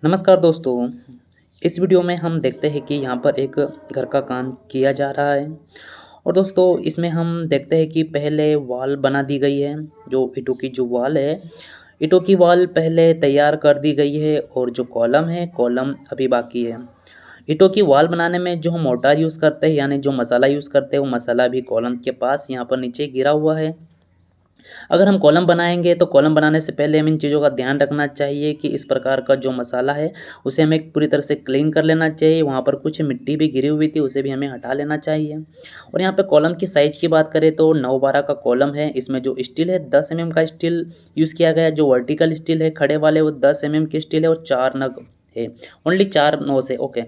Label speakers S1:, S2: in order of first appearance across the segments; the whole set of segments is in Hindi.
S1: नमस्कार दोस्तों। इस वीडियो में हम देखते हैं कि यहाँ पर एक घर का काम किया जा रहा है और दोस्तों इसमें हम देखते हैं कि पहले वॉल बना दी गई है। जो ईंटों की जो वॉल है, ईंटों की वॉल पहले तैयार कर दी गई है और जो कॉलम है, कॉलम अभी बाकी है। ईंटों की वॉल बनाने में जो हम मोर्टार यूज़ करते हैं यानी जो मसाला यूज़ करते हैं, वो मसाला भी कॉलम के पास यहाँ पर नीचे गिरा हुआ है। अगर हम कॉलम बनाएंगे तो कॉलम बनाने से पहले हमें इन चीज़ों का ध्यान रखना चाहिए कि इस प्रकार का जो मसाला है उसे हमें पूरी तरह से क्लीन कर लेना चाहिए। वहाँ पर कुछ मिट्टी भी गिरी हुई थी, उसे भी हमें हटा लेना चाहिए। और यहाँ पे कॉलम की साइज़ की बात करें तो 9-12 का कॉलम है। इसमें जो स्टील है 10 mm का स्टील यूज़ किया गया है। जो वर्टिकल स्टील है खड़े वाले, वो 10 mm की स्टील है और 4 नग है, ओनली 4 नोस है। ओके।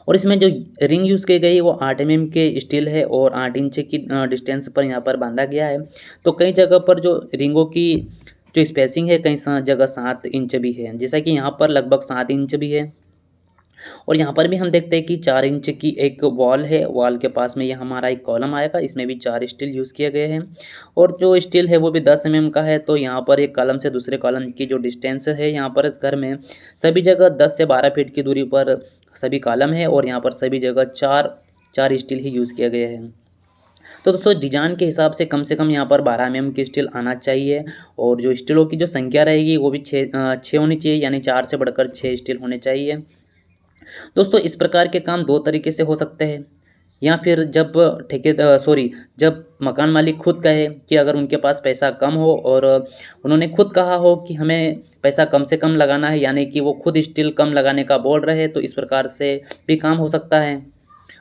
S1: और इसमें जो रिंग यूज़ की गई है वो 8 mm के स्टील है और 8 इंच की डिस्टेंस पर यहाँ पर बांधा गया है। तो कई जगह पर जो रिंगों की जो स्पेसिंग है, कई जगह 7 इंच भी है, जैसा कि यहाँ पर लगभग 7 इंच भी है। और यहाँ पर भी हम देखते हैं कि 4 इंच की एक वॉल है। वॉल के पास में ये हमारा एक कॉलम आएगा, इसमें भी 4 स्टील यूज़ किए गए हैं और जो स्टील है वो भी 10 mm का है। तो यहाँ पर एक कॉलम से दूसरे कॉलम की जो डिस्टेंस है, यहाँ पर इस घर में सभी जगह 10 से 12 फीट की दूरी पर सभी कॉलम है और यहाँ पर सभी जगह 4 स्टील ही यूज़ किए गए हैं। तो दोस्तों डिजाइन के हिसाब से कम यहाँ पर 12 mm की स्टील आना चाहिए और जो स्टीलों की जो संख्या रहेगी वो भी 6 होनी चाहिए, यानी 4 से बढ़कर 6 स्टील होने चाहिए। दोस्तों इस प्रकार के काम 2 तरीके से हो सकते हैं, या फिर जब मकान मालिक खुद कहे कि अगर उनके पास पैसा कम हो और उन्होंने खुद कहा हो कि हमें पैसा कम से कम लगाना है, यानी कि वो खुद स्टील कम लगाने का बोल रहे हैं, तो इस प्रकार से भी काम हो सकता है।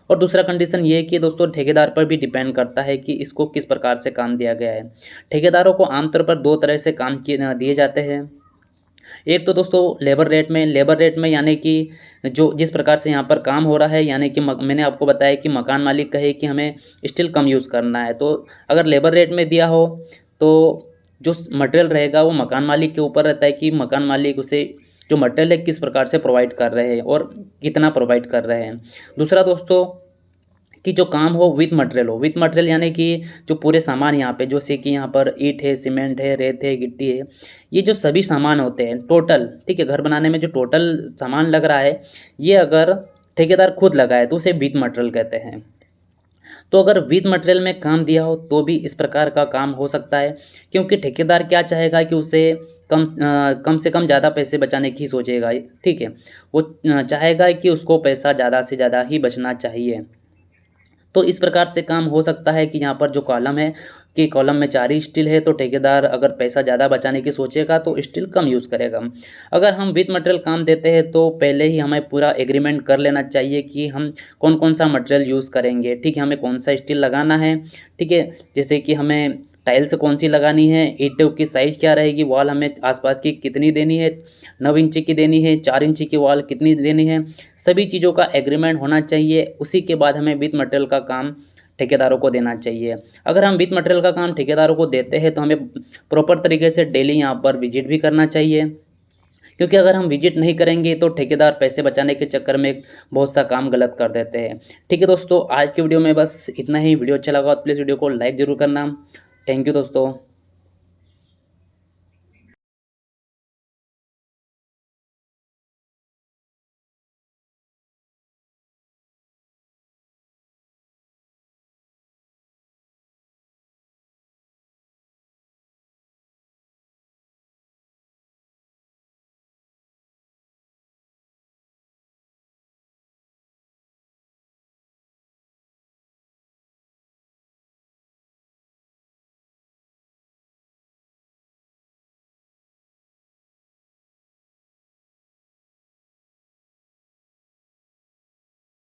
S1: और दूसरा कंडीशन ये है कि दोस्तों ठेकेदार पर भी डिपेंड करता है कि इसको किस प्रकार से काम दिया गया है। ठेकेदारों को आमतौर पर 2 तरह से काम दिए जाते हैं। एक तो दोस्तों लेबर रेट में यानी कि जो जिस प्रकार से यहाँ पर काम हो रहा है, यानी कि मैंने आपको बताया कि मकान मालिक कहे कि हमें स्टील कम यूज़ करना है, तो अगर लेबर रेट में दिया हो तो जो मटेरियल रहेगा वो मकान मालिक के ऊपर रहता है कि मकान मालिक उसे जो मटेरियल है किस प्रकार से प्रोवाइड कर रहे हैं और कितना प्रोवाइड कर रहे हैं। दूसरा दोस्तों कि जो काम हो विथ मटेरियल यानी कि जो पूरे सामान यहाँ पे जैसे कि यहाँ पर ईंट है, सीमेंट है, रेत है, गिट्टी है, ये जो सभी सामान होते हैं टोटल, ठीक है, घर बनाने में जो टोटल सामान लग रहा है, ये अगर ठेकेदार खुद लगाए तो उसे विथ मटेरियल कहते हैं। तो अगर विथ मटेरियल में काम दिया हो तो भी इस प्रकार का काम हो सकता है, क्योंकि ठेकेदार क्या चाहेगा कि उसे कम से कम ज़्यादा पैसे बचाने की सोचेगा, ठीक है। वो चाहेगा कि उसको पैसा ज़्यादा से ज़्यादा ही बचना चाहिए। तो इस प्रकार से काम हो सकता है कि यहाँ पर जो कॉलम है कि कॉलम में 4 ही स्टील है, तो ठेकेदार अगर पैसा ज़्यादा बचाने की सोचेगा तो स्टील कम यूज़ करेगा। अगर हम विथ मटेरियल काम देते हैं तो पहले ही हमें पूरा एग्रीमेंट कर लेना चाहिए कि हम कौन कौन सा मटेरियल यूज़ करेंगे, ठीक है, हमें कौन सा स्टील लगाना है, ठीक है। जैसे कि हमें टाइल्स कौन सी लगानी है, ईंटों की साइज़ क्या रहेगी, वॉल हमें आसपास की कितनी देनी है, 9 इंच की देनी है, 4 इंच की वॉल कितनी देनी है, सभी चीज़ों का एग्रीमेंट होना चाहिए। उसी के बाद हमें विथ मटेरियल का काम ठेकेदारों को देना चाहिए। अगर हम विथ मटेरियल का काम ठेकेदारों को देते हैं तो हमें प्रॉपर तरीके से डेली यहाँ पर विजिट भी करना चाहिए, क्योंकि अगर हम विजिट नहीं करेंगे तो ठेकेदार पैसे बचाने के चक्कर में बहुत सा काम गलत कर देते हैं। ठीक है दोस्तों, आज की वीडियो में बस इतना ही। वीडियो अच्छा लगा तो प्लीज़ वीडियो को लाइक ज़रूर करना। थैंक यू दोस्तों।